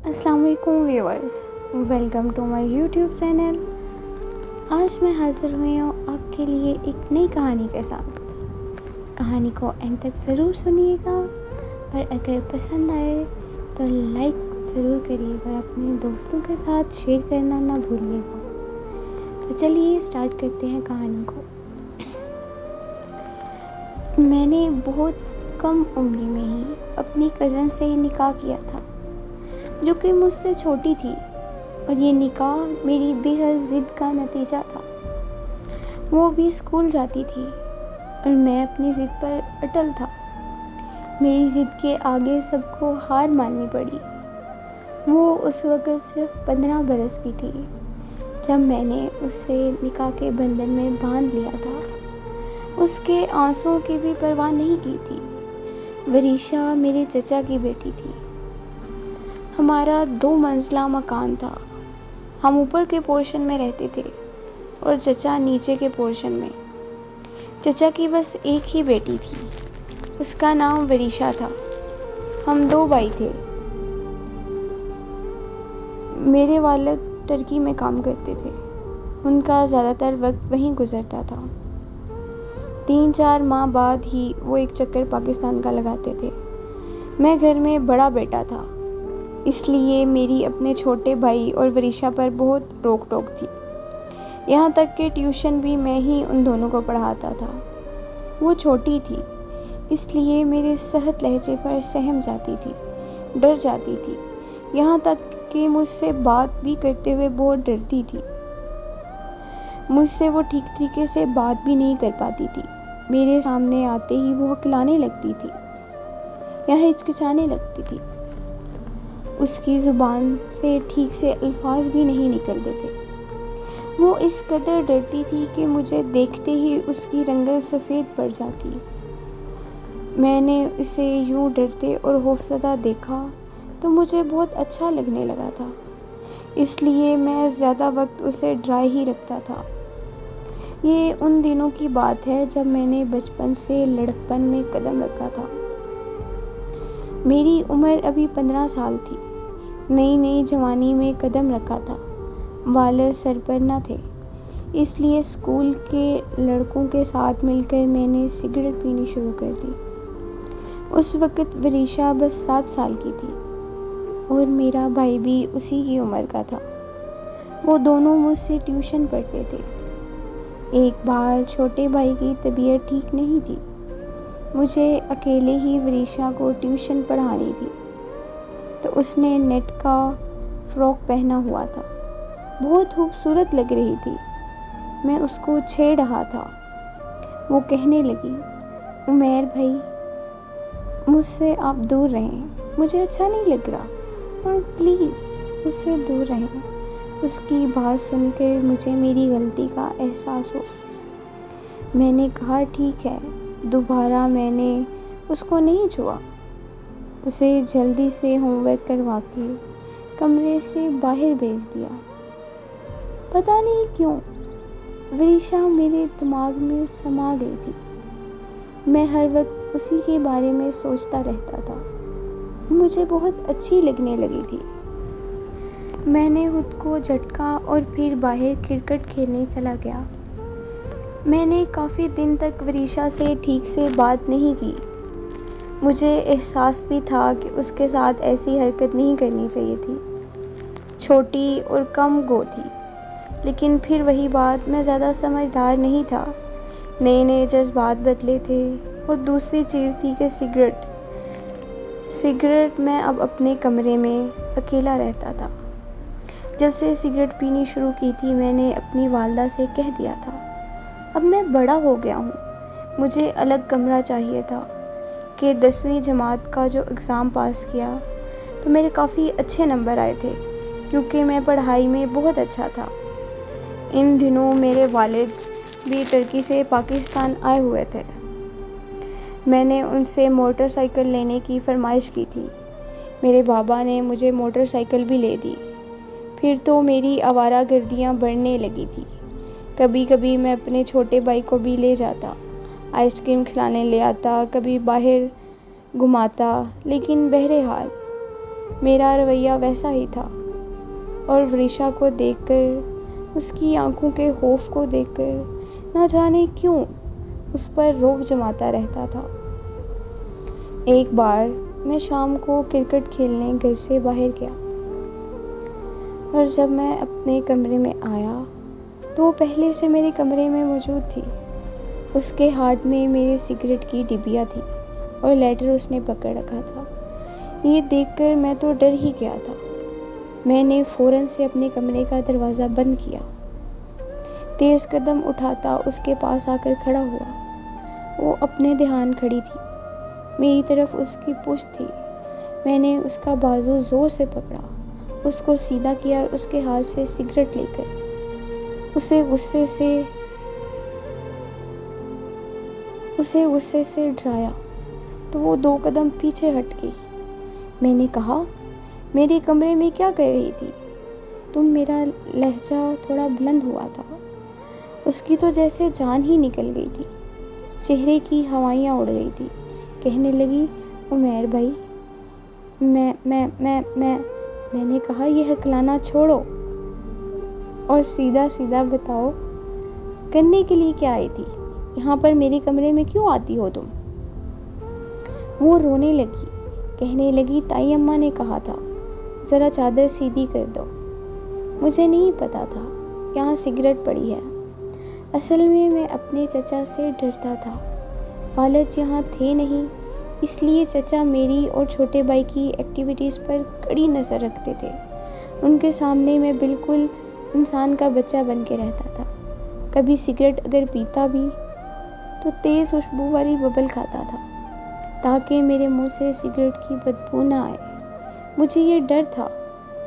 السلام علیکم viewers, welcome to my YouTube channel. آج میں حاضر ہوئی ہوں آپ کے لیے ایک نئی کہانی کے ساتھ۔ کہانی کو اینڈ تک ضرور سنیے گا، اور اگر پسند آئے تو لائک ضرور کریے گا، اپنے دوستوں کے ساتھ شیئر کرنا نہ بھولیے گا۔ تو چلیے اسٹارٹ کرتے ہیں کہانی کو۔ میں نے بہت کم عمری میں ہی اپنی کزن سے نکاح کیا تھا، جو کہ مجھ سے چھوٹی تھی، اور یہ نکاح میری بے حد ضد کا نتیجہ تھا۔ وہ بھی اسکول جاتی تھی اور میں اپنی ضد پر اٹل تھا۔ میری ضد کے آگے سب کو ہار ماننی پڑی۔ وہ اس وقت صرف 15 برس کی تھی جب میں نے اسے نکاح کے بندھن میں باندھ لیا تھا۔ اس کے آنسوؤں کی بھی پرواہ نہیں کی تھی۔ وریشا میرے چچا کی بیٹی تھی۔ ہمارا 2 منزلہ مکان تھا۔ ہم اوپر کے پورشن میں رہتے تھے اور چچا نیچے کے پورشن میں۔ چچا کی بس ایک ہی بیٹی تھی، اس کا نام وریشا تھا۔ ہم 2 بھائی تھے۔ میرے والد ٹرکی میں کام کرتے تھے، ان کا زیادہ تر وقت وہیں گزرتا تھا۔ 3-4 ماہ بعد ہی وہ ایک چکر پاکستان کا لگاتے تھے۔ میں گھر میں بڑا بیٹا تھا، اس لیے میری اپنے چھوٹے بھائی اور وریشا پر بہت روک ٹوک تھی۔ یہاں تک کہ ٹیوشن بھی میں ہی ان دونوں کو پڑھاتا تھا۔ وہ چھوٹی تھی، اس لیے میرے سخت لہجے پر سہم جاتی تھی، ڈر جاتی تھی، یہاں تک کہ مجھ سے بات بھی کرتے ہوئے بہت ڈرتی تھی۔ مجھ سے وہ ٹھیک طریقے سے بات بھی نہیں کر پاتی تھی۔ میرے سامنے آتے ہی وہ ہکلانے لگتی تھی یا ہچکچانے لگتی تھی۔ اس کی زبان سے ٹھیک سے الفاظ بھی نہیں نکلتے تھے۔ وہ اس قدر ڈرتی تھی کہ مجھے دیکھتے ہی اس کی رنگت سفید پڑ جاتی۔ میں نے اسے یوں ڈرتے اور خوفزدہ دیکھا تو مجھے بہت اچھا لگنے لگا تھا، اس لیے میں زیادہ وقت اسے ڈرائے ہی رکھتا تھا۔ یہ ان دنوں کی بات ہے جب میں نے بچپن سے لڑکپن میں قدم رکھا تھا۔ میری عمر ابھی 15 سال تھی۔ نئی جوانی میں قدم رکھا تھا۔ والد سر پر نہ تھے، اس لیے اسکول کے لڑکوں کے ساتھ مل کر میں نے سگریٹ پینی شروع کر دی۔ اس وقت وریشا بس 7 سال کی تھی اور میرا بھائی بھی اسی کی عمر کا تھا۔ وہ دونوں مجھ سے ٹیوشن پڑھتے تھے۔ ایک بار چھوٹے بھائی کی طبیعت ٹھیک نہیں تھی، مجھے اکیلے ہی وریشا کو ٹیوشن پڑھانی تھی، تو اس نے نیٹ کا فراک پہنا ہوا تھا، بہت خوبصورت لگ رہی تھی۔ میں اس کو چھیڑ رہا تھا۔ وہ کہنے لگی، عمیر بھائی، مجھ سے آپ دور رہیں، مجھے اچھا نہیں لگ رہا، اور پلیز مجھ سے دور رہیں۔ اس کی بات سن کر مجھے میری غلطی کا احساس ہوا۔ میں نے کہا ٹھیک ہے۔ دوبارہ میں نے اس کو نہیں چھوا۔ اسے جلدی سے ہوم ورک کروا کے کمرے سے باہر بھیج دیا۔ پتہ نہیں کیوں وریشا میرے دماغ میں سما گئی تھی۔ میں ہر وقت اسی کے بارے میں سوچتا رہتا تھا۔ مجھے بہت اچھی لگنے لگی تھی۔ میں نے خود کو جھٹکا اور پھر باہر کرکٹ کھیلنے چلا گیا۔ میں نے کافی دن تک وریشا سے ٹھیک سے بات نہیں کی۔ مجھے احساس بھی تھا کہ اس کے ساتھ ایسی حرکت نہیں کرنی چاہیے تھی۔ چھوٹی اور کم گو تھی، لیکن پھر وہی بات، میں زیادہ سمجھدار نہیں تھا۔ نئے جذبات بدلے تھے، اور دوسری چیز تھی کہ سگریٹ میں اب اپنے کمرے میں اکیلا رہتا تھا۔ جب سے سگریٹ پینی شروع کی تھی، میں نے اپنی والدہ سے کہہ دیا تھا، اب میں بڑا ہو گیا ہوں، مجھے الگ کمرہ چاہیے تھا۔ کہ 10ویں جماعت کا جو ایگزام پاس کیا تو میرے کافی اچھے نمبر آئے تھے، کیونکہ میں پڑھائی میں بہت اچھا تھا۔ ان دنوں میرے والد بھی ٹرکی سے پاکستان آئے ہوئے تھے۔ میں نے ان سے موٹر سائیکل لینے کی فرمائش کی تھی۔ میرے بابا نے مجھے موٹر سائیکل بھی لے دی۔ پھر تو میری آوارہ گردیاں بڑھنے لگی تھی۔ کبھی کبھی میں اپنے چھوٹے بھائی کو بھی لے جاتا، آئس کریم کھلانے لے آتا، کبھی باہر گھماتا، لیکن بہرحال میرا رویہ ویسا ہی تھا، اور وریشا کو دیکھ کر، اس کی آنکھوں کے خوف کو دیکھ کر نہ جانے کیوں اس پر رعب جماتا رہتا تھا۔ ایک بار میں شام کو کرکٹ کھیلنے گھر سے باہر گیا، اور جب میں اپنے کمرے میں آیا تو وہ پہلے سے میرے کمرے میں موجود تھی۔ اس کے ہاتھ میں میرے سگریٹ کی ڈبیا تھی اور لیٹر اس نے پکڑ رکھا تھا۔ یہ دیکھ کر میں تو ڈر ہی گیا تھا۔ میں نے فوراً سے اپنے کمرے کا دروازہ بند کیا، تیز قدم اٹھاتا اس کے پاس آ کر کھڑا ہوا۔ وہ اپنے دھیان کھڑی تھی، میری طرف اس کی پشت تھی۔ میں نے اس کا بازو زور سے پکڑا، اس کو سیدھا کیا اور اس کے ہاتھ سے سگریٹ لے کر اسے غصے سے ڈرایا تو وہ 2 قدم پیچھے ہٹ گئی۔ میں نے کہا، میرے کمرے میں کیا کر رہی تھی تم؟ میرا لہجہ تھوڑا بلند ہوا تھا۔ اس کی تو جیسے جان ہی نکل گئی تھی، چہرے کی ہوائیاں اڑ گئی تھی۔ کہنے لگی، عمیر بھائی، میں نے کہا، یہ ہکلانا چھوڑو اور سیدھا سیدھا بتاؤ کرنے کے لیے کیا آئی تھی؟ یہاں پر میرے کمرے میں کیوں آتی ہو تم؟ وہ رونے لگی، کہنے لگی، تائی اماں نے کہا تھا ذرا چادر سیدھی کر دو۔ مجھے نہیں پتا تھا یہاں سگریٹ پڑی ہے۔ اصل میں اپنے چچا سے ڈرتا تھا۔ والد یہاں تھے نہیں، اس لیے چچا میری اور چھوٹے بھائی کی ایکٹیویٹیز پر کڑی نظر رکھتے تھے۔ ان کے سامنے میں بالکل انسان کا بچہ بن کے رہتا تھا۔ کبھی سگریٹ اگر پیتا بھی تو تیز خوشبو والی ببل کھاتا تھا تاکہ میرے منہ سے سگریٹ کی بدبو نہ آئے۔ مجھے یہ ڈر تھا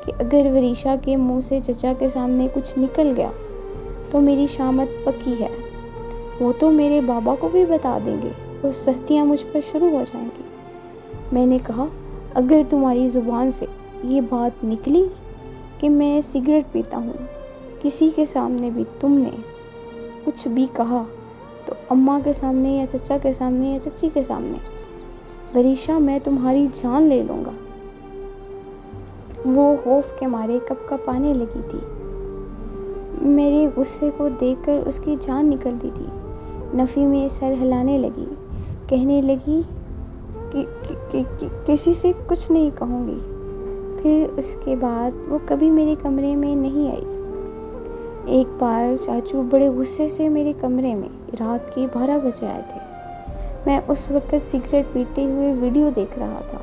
کہ اگر وریشا کے منہ سے چچا کے سامنے کچھ نکل گیا تو میری شامت پکی ہے۔ وہ تو میرے بابا کو بھی بتا دیں گے اور سختیاں مجھ پر شروع ہو جائیں گی۔ میں نے کہا، اگر تمہاری زبان سے یہ بات نکلی کہ میں سگریٹ پیتا ہوں، کسی کے سامنے بھی تم نے کچھ بھی کہا، تو اماں کے سامنے یا چچا کے سامنے یا چچی کے سامنے، وریشا، میں تمہاری جان لے لوں گا۔ وہ خوف کے مارے کپ کپانے لگی تھی۔ میرے غصے کو دیکھ کر اس کی جان نکلتی تھی۔ نفی میں سر ہلانے لگی، کہنے لگی کسی سے کچھ نہیں کہوں گی۔ پھر اس کے بعد وہ کبھی میرے کمرے میں نہیں آئی۔ ایک بار چاچو بڑے غصے سے میرے کمرے میں رات کے 12 بجے آئے تھے۔ میں اس وقت سگریٹ پیتے ہوئے ویڈیو دیکھ رہا تھا۔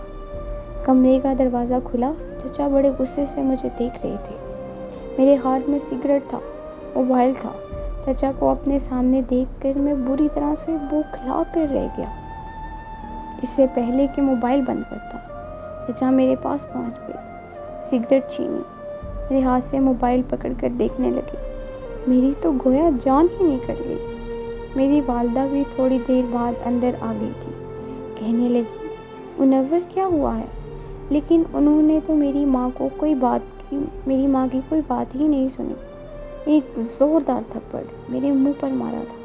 کمرے کا دروازہ کھلا، چچا بڑے غصے سے مجھے دیکھ رہے تھے۔ میرے ہاتھ میں سگریٹ تھا، موبائل تھا۔ چچا کو اپنے سامنے دیکھ کر میں بری طرح سے بوکھلا کر رہ گیا۔ اس سے پہلے کہ موبائل بند کرتا، چچا میرے پاس پہنچ گئے، سگریٹ چھینی، میرے ہاتھ سے موبائل پکڑ کر دیکھنے لگے۔ میری تو گویا جان ہی نکل گئی۔ میری والدہ بھی تھوڑی دیر بعد اندر آ گئی تھی۔ کہنے لگی، منور کیا ہوا ہے؟ لیکن انہوں نے تو میری ماں کی کوئی بات ہی نہیں سنی۔ ایک زوردار تھپڑ میرے منہ پر مارا تھا۔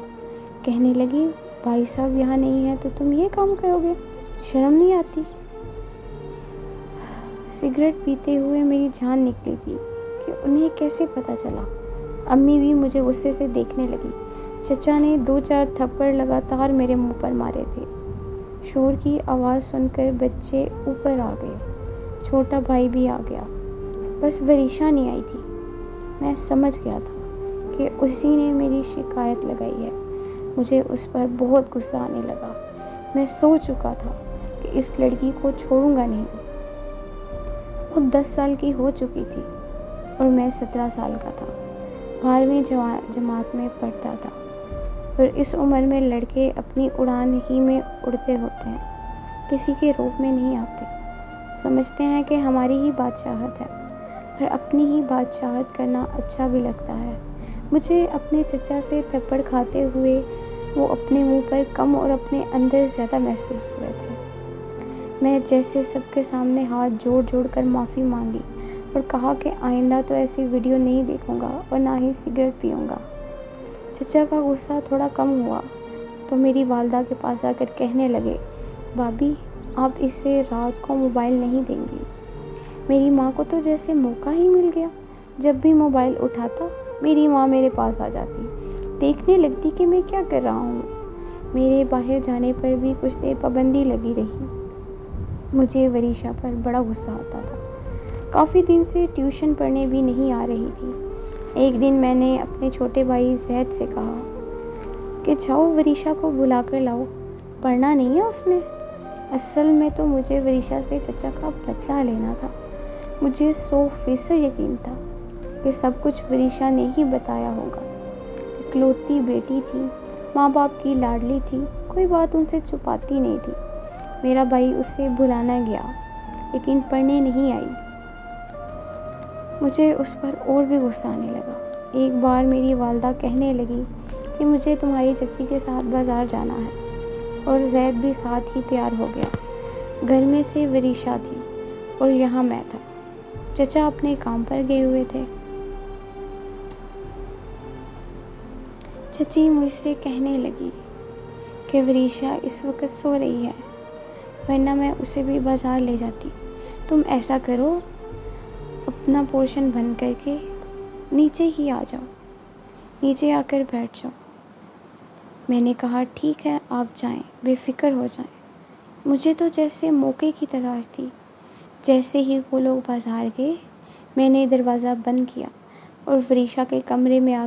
کہنے لگی، بھائی صاحب یہاں نہیں ہے تو تم یہ کام کرو گے؟ شرم نہیں آتی؟ سگریٹ پیتے ہوئے میری جان نکلی تھی کہ انہیں کیسے پتا چلا۔ امی بھی مجھے غصے سے دیکھنے لگی۔ چچا نے 2-4 تھپڑ لگاتار میرے منہ پر مارے تھے۔ شور کی آواز سن کر بچے اوپر آ گئے، چھوٹا بھائی بھی آ گیا، بس وریشا نہیں آئی تھی۔ میں سمجھ گیا تھا کہ اسی نے میری شکایت لگائی ہے۔ مجھے اس پر بہت غصہ آنے لگا۔ میں سوچ چکا تھا کہ اس لڑکی کو چھوڑوں گا نہیں۔ وہ 10 سال کی ہو چکی تھی اور میں 17 سال کا تھا۔ 12ویں جماعت میں پڑھتا تھا، اور اس عمر میں لڑکے اپنی اڑان ہی میں اڑتے ہوتے ہیں، کسی کے روپ میں نہیں آتے۔ سمجھتے ہیں کہ ہماری ہی بادشاہت ہے، اور اپنی ہی بادشاہت کرنا اچھا بھی لگتا ہے۔ مجھے اپنے چچا سے تھپڑ کھاتے ہوئے وہ اپنے منہ پر کم اور اپنے اندر زیادہ محسوس ہوئے تھے۔ میں جیسے سب کے سامنے ہاتھ جوڑ کر معافی مانگی اور کہا کہ آئندہ تو ایسی ویڈیو نہیں دیکھوں گا اور نہ ہی سگریٹ پیوں گا۔ چچا کا غصہ تھوڑا کم ہوا تو میری والدہ کے پاس آ کر کہنے لگے، بھابھی، آپ اسے رات کو موبائل نہیں دیں گی؟ میری ماں کو تو جیسے موقع ہی مل گیا، جب بھی موبائل اٹھاتا میری ماں میرے پاس آ جاتی، دیکھنے لگتی کہ میں کیا کر رہا ہوں۔ میرے باہر جانے پر بھی کچھ دیر پابندی لگی رہی۔ مجھے وریشا پر بڑا غصہ آتا تھا۔ کافی دن سے ٹیوشن پڑھنے بھی نہیں آ رہی تھی۔ ایک دن میں نے اپنے چھوٹے بھائی زید سے کہا کہ جاؤ وریشا کو بلا کر لاؤ، پڑھنا نہیں ہے اس نے۔ اصل میں تو مجھے وریشا سے چچا کا بدلہ لینا تھا۔ مجھے 100% یقین تھا کہ سب کچھ وریشا نے ہی بتایا ہوگا۔ اکلوتی بیٹی تھی، ماں باپ کی لاڈلی تھی، کوئی بات ان سے چھپاتی نہیں تھی۔ میرا بھائی اسے بلانا گیا لیکن پڑھنے نہیں آئی۔ مجھے اس پر اور بھی غصہ آنے لگا۔ ایک بار میری والدہ کہنے لگی کہ مجھے تمہاری چچی کے ساتھ بازار جانا ہے، اور زید بھی ساتھ ہی تیار ہو گیا۔ گھر میں سے وریشا تھی اور یہاں میں تھا۔ چچا اپنے کام پر گئے ہوئے تھے۔ چچی مجھ سے کہنے لگی کہ وریشا اس وقت سو رہی ہے، ورنہ میں اسے بھی بازار لے جاتی۔ تم ایسا کرو، اپنا پورشن بند کر کے نیچے ہی آ جاؤ، نیچے آ کر بیٹھ جاؤ۔ میں نے کہا ٹھیک ہے، آپ جائیں، بے فکر ہو جائیں۔ مجھے تو جیسے موقع کی تلاش تھی۔ جیسے ہی وہ لوگ بازار گئے، میں نے دروازہ بند کیا اور وریشا کے کمرے میں آ